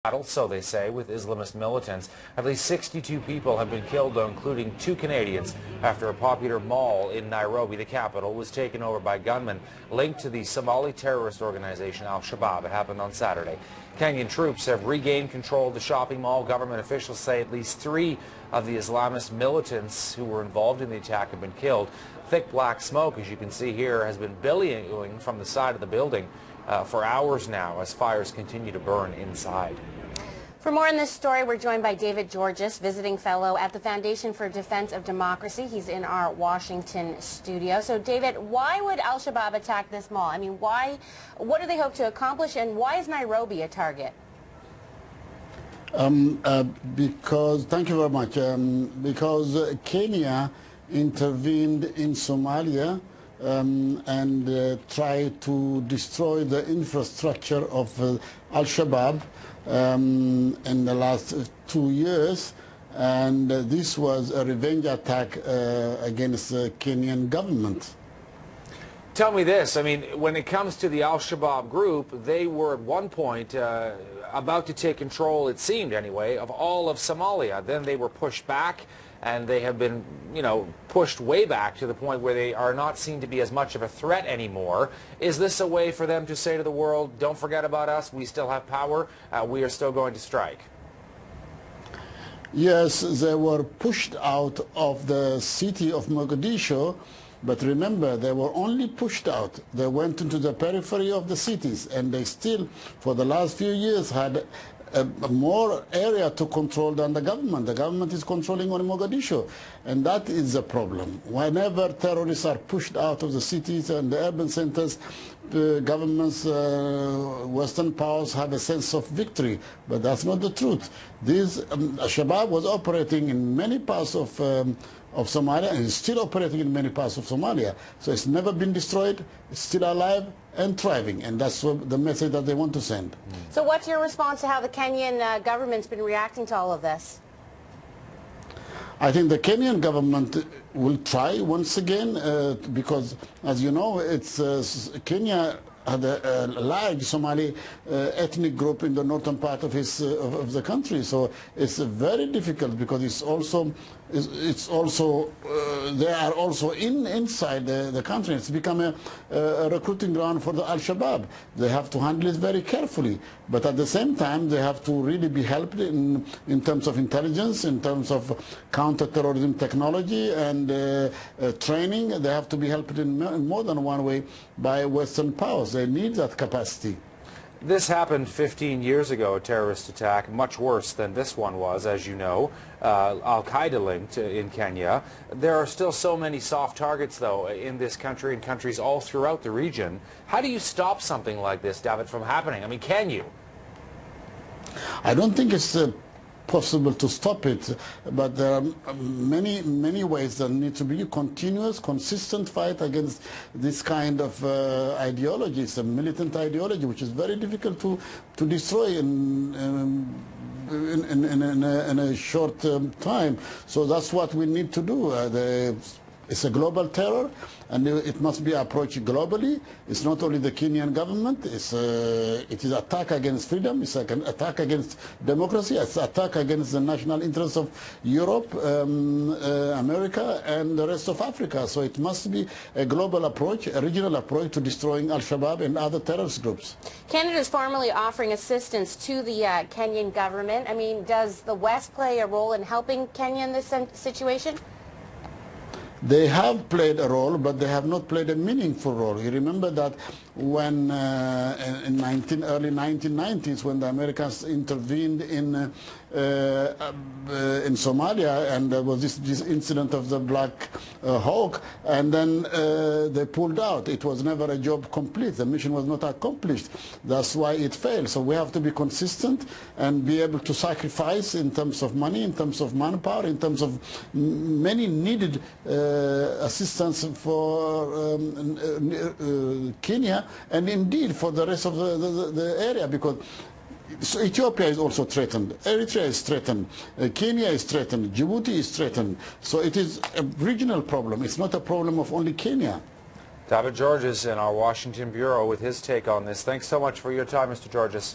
battle, so they say, with Islamist militants. At least 62 people have been killed, though, including 2 Canadians, after a popular mall in Nairobi, the capital, was taken over by gunmen linked to the Somali terrorist organization Al-Shabaab. It happened on Saturday. Kenyan troops have regained control of the shopping mall. Government officials say at least 3 of the Islamist militants who were involved in the attack have been killed. Thick black smoke, as you can see here, has been billowing from the side of the building for hours now as fires continue to burn inside. For more on this story, we're joined by Dawit Giorgis, visiting fellow at the Foundation for Defense of Democracy. He's in our Washington studio. So, Dawit, why would Al-Shabaab attack this mall? I mean, why? What do they hope to accomplish, and why is Nairobi a target? Because, thank you very much, because Kenya intervened in Somalia and tried to destroy the infrastructure of Al-Shabaab in the last 2 years, and this was a revenge attack against the Kenyan government. Tell me this, I mean, when it comes to the Al-Shabaab group, they were at one point about to take control, it seemed anyway, of all of Somalia. Then they were pushed back, and they have been, pushed way back to the point where they are not seen to be as much of a threat anymore. Is this a way for them to say to the world, don't forget about us, we still have power, we are still going to strike? Yes, they were pushed out of the city of Mogadishu, but remember, they were only pushed out. They went into the periphery of the cities, and they still, for the last few years, had more area to control than the government. The government is controlling only Mogadishu, and that is the problem. Whenever terrorists are pushed out of the cities and the urban centers, the governments, Western powers have a sense of victory, but that's not the truth. Shabab was operating in many parts of Somalia, and is still operating in many parts of Somalia. So it's never been destroyed, it's still alive and thriving, and that's the message that they want to send. So what's your response to how the Kenyan government's been reacting to all of this? I think the Kenyan government will try once again because, as you know, Kenya had a large Somali ethnic group in the northern part of the country, so it's very difficult because they are also inside the country. It's become a recruiting ground for the Al-Shabaab. They have to handle it very carefully, but at the same time they have to really be helped in terms of intelligence, in terms of counter-terrorism technology and training. They have to be helped in more than one way by Western powers. They need that capacity. This happened 15 years ago, a terrorist attack, much worse than this one was, as you know, Al-Qaeda linked in Kenya. There are still so many soft targets, though, in this country and countries all throughout the region. How do you stop something like this, Dawit, from happening? I mean, can you? I don't think it's possible to stop it, but there are many ways that need to be a continuous, consistent fight against this kind of ideology. It's a militant ideology which is very difficult to destroy in a short time. So that's what we need to do. It's a global terror, and it must be approached globally. It's not only the Kenyan government. It is an attack against freedom. It's an attack against democracy. It's an attack against the national interests of Europe, America, and the rest of Africa. So it must be a global approach, a regional approach to destroying Al-Shabaab and other terrorist groups. Canada is formally offering assistance to the Kenyan government. I mean, does the West play a role in helping Kenya in this situation? They have played a role, but they have not played a meaningful role. You remember that when in early 1990s, when the Americans intervened in Somalia, and there was this incident of the Black Hawk, and then they pulled out. It was never a job complete. The mission was not accomplished. That's why it failed. So we have to be consistent and be able to sacrifice in terms of money, in terms of manpower, in terms of many needed assistance for Kenya, and indeed for the rest of the area, because so Ethiopia is also threatened, Eritrea is threatened, Kenya is threatened, Djibouti is threatened. So it is a regional problem. It's not a problem of only Kenya. Dawit Giorgis in our Washington bureau with his take on this. Thanks so much for your time, Mr. Giorgis.